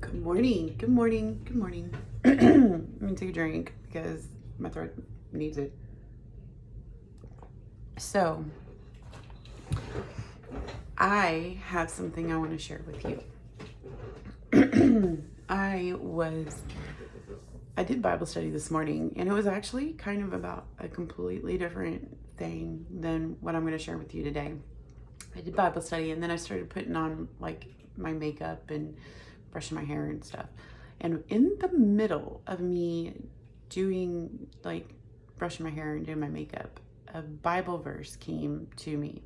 Good morning, good morning, good morning. I'm gonna take a drink because my throat needs it. So, I have something I want to share with you. I did Bible study this morning, and it was actually kind of about a completely different thing than what I'm going to share with you today. I did Bible study, and then I started putting on like my makeup and brushing my hair and stuff. And in the middle of me doing like brushing my hair and doing my makeup, a Bible verse came to me.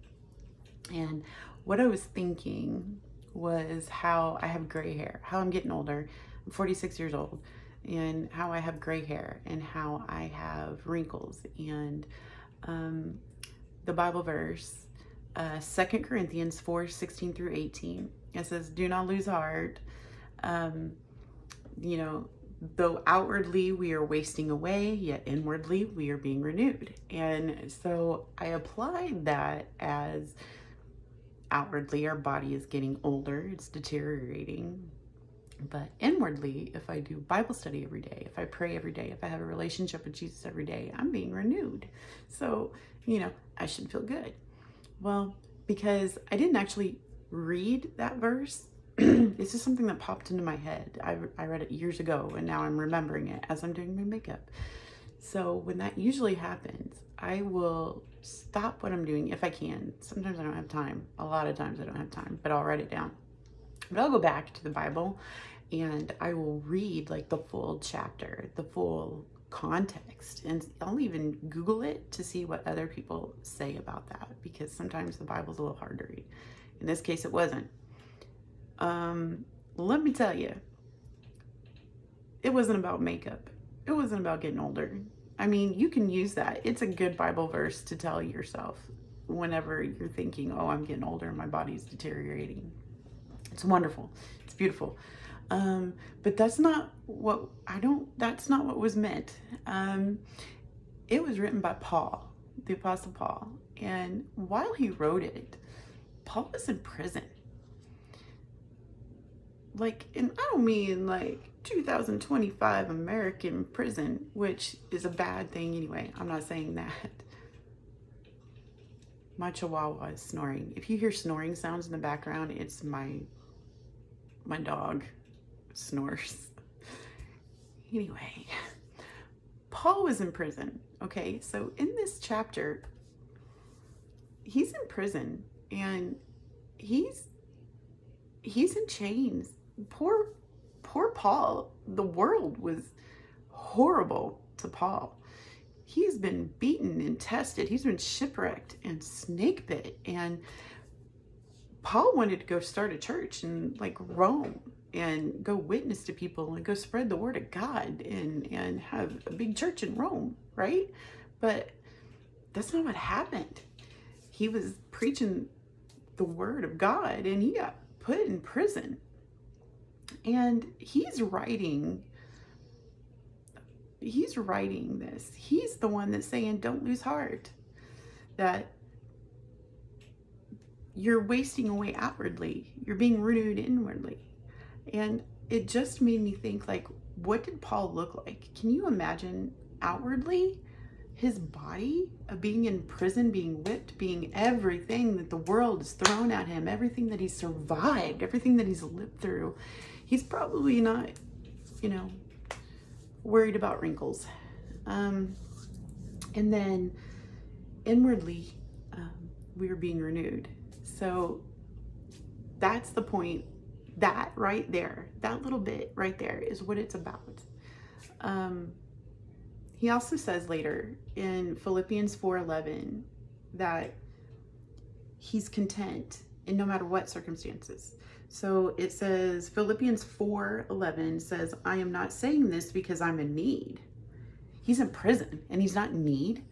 And what I was thinking was how I have gray hair, how I'm getting older. I'm 46 years old, and how I have gray hair and how I have wrinkles. And the Bible verse, 2 Corinthians 4:16 through 18, it says, "Do not lose heart. Um, though outwardly we are wasting away, yet inwardly we are being renewed." And so I applied that as outwardly our body is getting older, it's deteriorating. But inwardly, if I do Bible study every day, if I pray every day, if I have a relationship with Jesus every day, I'm being renewed. So, I should feel good. Well, because I didn't actually read that verse, it's just something that popped into my head. I read it years ago, and now I'm remembering it as I'm doing my makeup. So when that usually happens, I will stop what I'm doing if I can. Sometimes I don't have time. A lot of times I don't have time, but I'll write it down. But I'll go back to the Bible and I will read like the full chapter, the full context, and I'll even Google it to see what other people say about that, because sometimes the Bible's a little hard to read. In this case, it wasn't. Let me tell you, it wasn't about makeup. It wasn't about getting older. I mean, you can use that. It's a good Bible verse to tell yourself whenever you're thinking, oh, I'm getting older and my body's deteriorating. It's wonderful. It's beautiful. But that's not what was meant. It was written by Paul, the Apostle Paul. And while he wrote it, Paul was in prison. And I don't mean like 2025 American prison, which is a bad thing anyway. I'm not saying that. My chihuahua is snoring. If you hear snoring sounds in the background, it's my dog snores. Anyway, Paul was in prison. Okay, so in this chapter, he's in prison and he's in chains. Poor Paul. The world was horrible to Paul. He's been beaten and tested. He's been shipwrecked and snake bit. And Paul wanted to go start a church in like Rome and go witness to people and go spread the word of God and have a big church in Rome, right? But that's not what happened. He was preaching the word of God and he got put in prison. And he's writing this. He's the one that's saying, don't lose heart. That you're wasting away outwardly. You're being renewed inwardly. And it just made me think, like, what did Paul look like? Can you imagine outwardly his body of being in prison, being whipped, being everything that the world has thrown at him, everything that he's survived, everything that he's lived through? He's probably not, worried about wrinkles. And then inwardly, we were being renewed. So that's the point. That right there, that little bit right there is what it's about. He also says later in Philippians 4:11 that he's content in no matter what circumstances. So it says, Philippians 4:11 says, I am not saying this because I'm in need. He's in prison and he's not in need.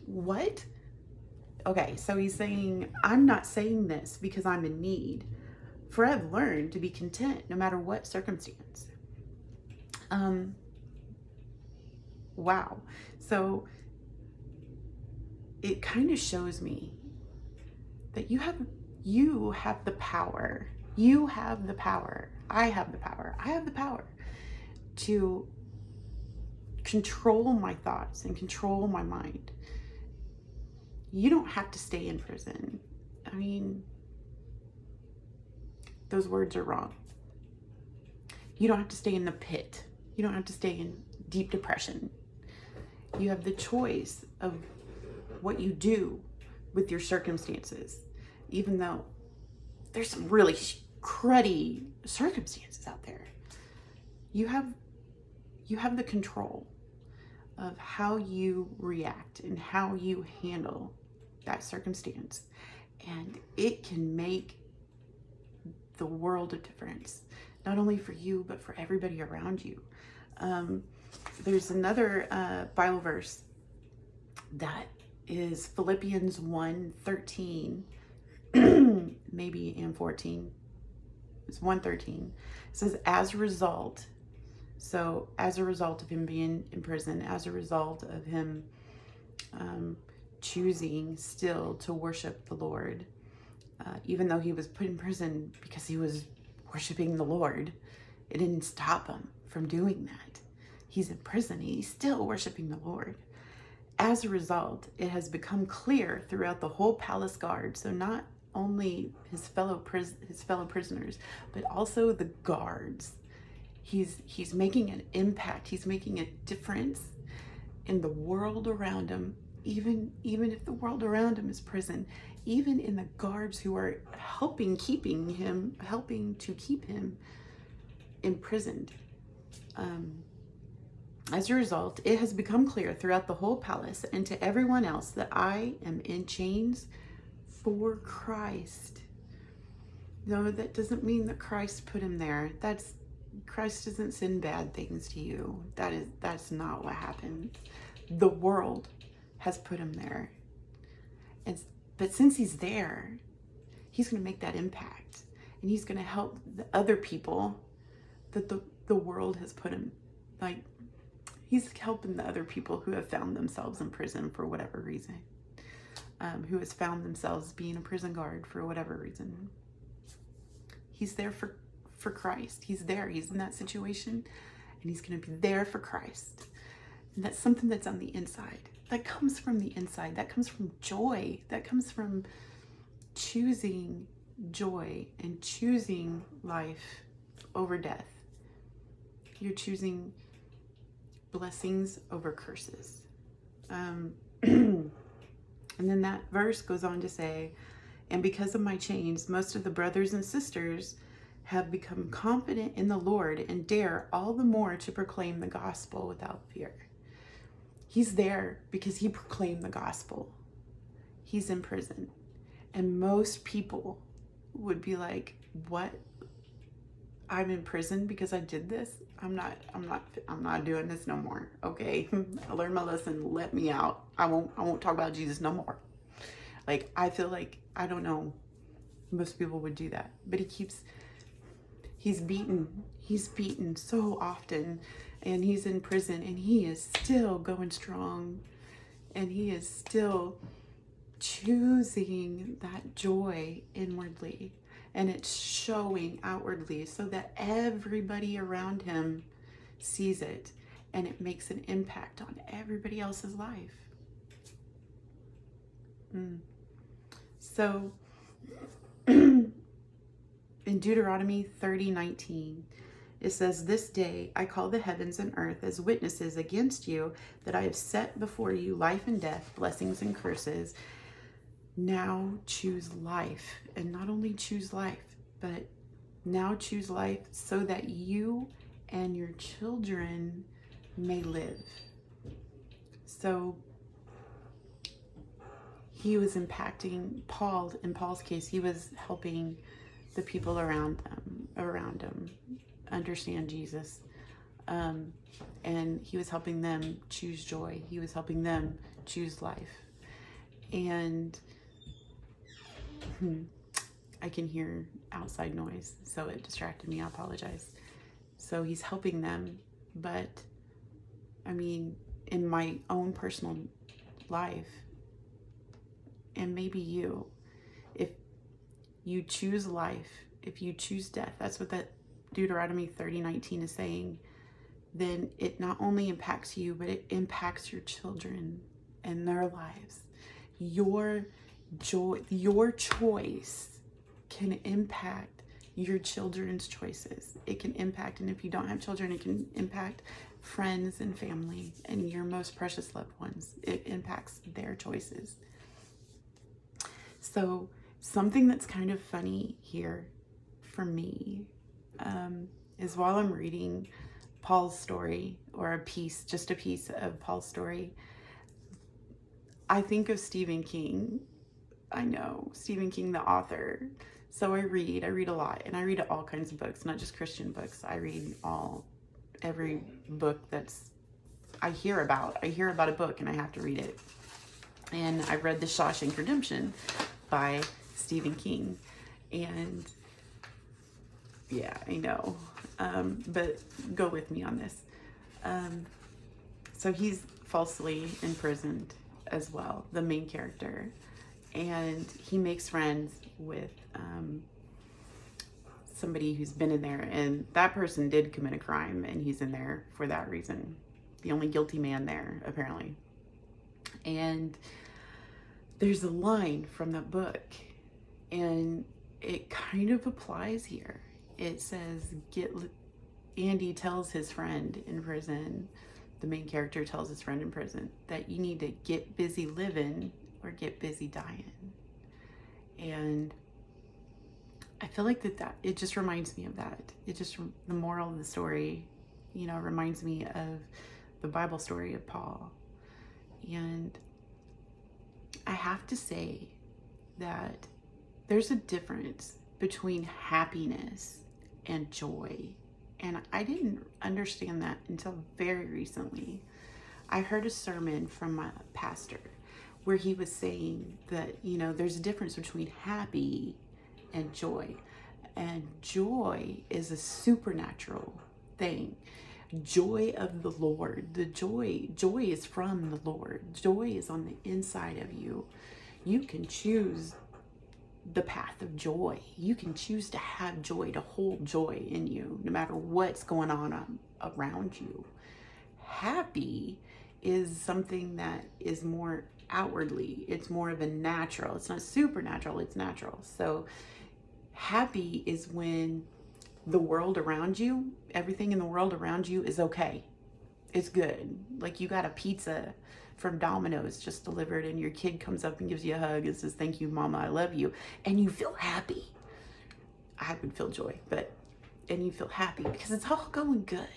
What? Okay, so he's saying, I'm not saying this because I'm in need, for I've learned to be content no matter what circumstance. Wow. So it kind of shows me that you have the power. You have the power. I have the power. I have the power to control my thoughts and control my mind. You don't have to stay in prison. I mean, those words are wrong. You don't have to stay in the pit. You don't have to stay in deep depression. You have the choice of what you do with your circumstances, even though there's some really cruddy circumstances out there. You have the control of how you react and how you handle that circumstance. And it can make the world of difference, not only for you, but for everybody around you. There's another Bible verse that is Philippians 1:13, maybe and 14. It's 1:13. It says, as a result of him being in prison, as a result of him choosing still to worship the Lord, even though he was put in prison because he was worshiping the Lord, it didn't stop him from doing that. He's in prison. He's still worshiping the Lord. As a result, it has become clear throughout the whole palace guard. So not only his fellow prisoners, but also the guards. He's making an impact. He's making a difference in the world around him. Even if the world around him is prison, even in the guards who are helping to keep him imprisoned. As a result, it has become clear throughout the whole palace and to everyone else that I am in chains for Christ. No, that doesn't mean that Christ put him there. Christ doesn't send bad things to you. That's not what happened. The world has put him there. But since he's there, he's going to make that impact. And he's going to help the other people that the world has put him, like, he's helping the other people who have found themselves in prison for whatever reason, who has found themselves being a prison guard for whatever reason. He's there for Christ. He's there. He's in that situation, and he's going to be there for Christ. And that's something that's on the inside. That comes from the inside. That comes from joy. That comes from choosing joy and choosing life over death. You're choosing blessings over curses. And then that verse goes on to say, and because of my chains, most of the brothers and sisters have become confident in the Lord and dare all the more to proclaim the gospel without fear. He's there because he proclaimed the gospel. He's in prison. And most people would be like, what? I'm in prison because I did this? I'm not doing this no more. Okay. I learned my lesson. Let me out. I won't talk about Jesus no more. Like, I feel like, I don't know, most people would do that, but he's beaten so often, and he's in prison, and he is still going strong, and he is still choosing that joy inwardly, and it's showing outwardly so that everybody around him sees it, and it makes an impact on everybody else's life. So in Deuteronomy 30:19, it says, this day I call the heavens and earth as witnesses against you that I have set before you life and death, blessings and curses. Now choose life. And not only choose life, but now choose life so that you and your children may live. So he was impacting Paul. In Paul's case, he was helping the people around him understand Jesus. And he was helping them choose joy. He was helping them choose life. And I can hear outside noise, so it distracted me. I apologize. So he's helping them, but I mean, in my own personal life, and maybe you, if you choose life if you choose death, that's what that Deuteronomy 30:19 is saying, then it not only impacts you, but it impacts your children and their lives. Your choice can impact your children's choices. It can impact, and if you don't have children, it can impact friends and family and your most precious loved ones. It impacts their choices. So something that's kind of funny here for me is while I'm reading Paul's story, or just a piece of Paul's story, I think of Stephen King. I know, Stephen King, the author. So I read a lot, and I read all kinds of books, not just Christian books. I read every book I hear about a book and I have to read it. And I read The Shawshank Redemption by Stephen King. And yeah, I know. But go with me on this. So he's falsely imprisoned as well, the main character. And he makes friends with somebody who's been in there, and that person did commit a crime, and he's in there for that reason. The only guilty man there, apparently. And there's a line from that book, and it kind of applies here. It says, Andy tells his friend in prison, the main character tells his friend in prison, that you need to get busy living or get busy dying. And I feel like that it just reminds me of that. The moral of the story, reminds me of the Bible story of Paul. And I have to say that there's a difference between happiness and joy. And I didn't understand that until very recently. I heard a sermon from a pastor where he was saying that, there's a difference between happy and joy. And joy is a supernatural thing. Joy of the Lord. Joy is from the Lord. Joy is on the inside of you. You can choose the path of joy. You can choose to have joy, to hold joy in you, no matter what's going on around you. Happy is something that is more outwardly. It's more of a natural. It's not supernatural, it's natural. So happy is when the world around you, everything in the world around you is okay. It's good. Like you got a pizza from Domino's just delivered, and your kid comes up and gives you a hug and says, "Thank you, Mama, I love you." And you feel happy. I would feel joy, and you feel happy because it's all going good.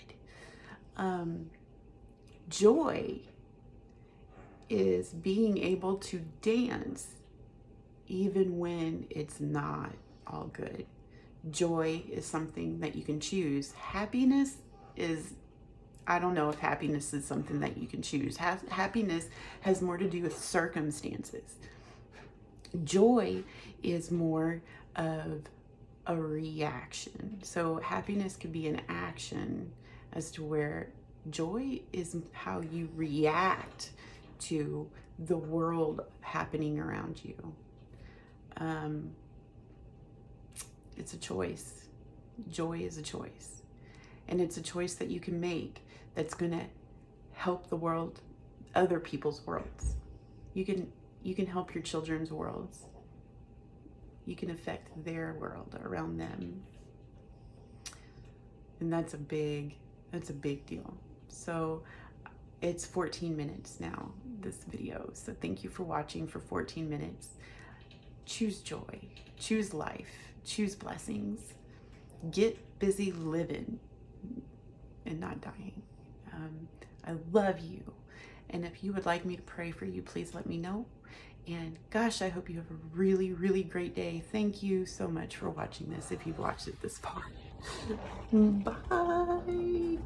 Joy is being able to dance even when it's not all good. Joy is something that you can choose. Happiness is, I don't know if happiness is something that you can choose. Happiness has more to do with circumstances. Joy is more of a reaction. So happiness could be an action, as to where joy is how you react to the world happening around you. It's a choice. Joy is a choice. And it's a choice that you can make that's going to help the world, other people's worlds. You can help your children's worlds. You can affect their world around them. And that's a big deal. So it's 14 minutes now, this video. So thank you for watching for 14 minutes. Choose joy, choose life, choose blessings. Get busy living and not dying. I love you. And if you would like me to pray for you, please let me know. And gosh, I hope you have a really, really great day. Thank you so much for watching this, if you've watched it this far. Bye.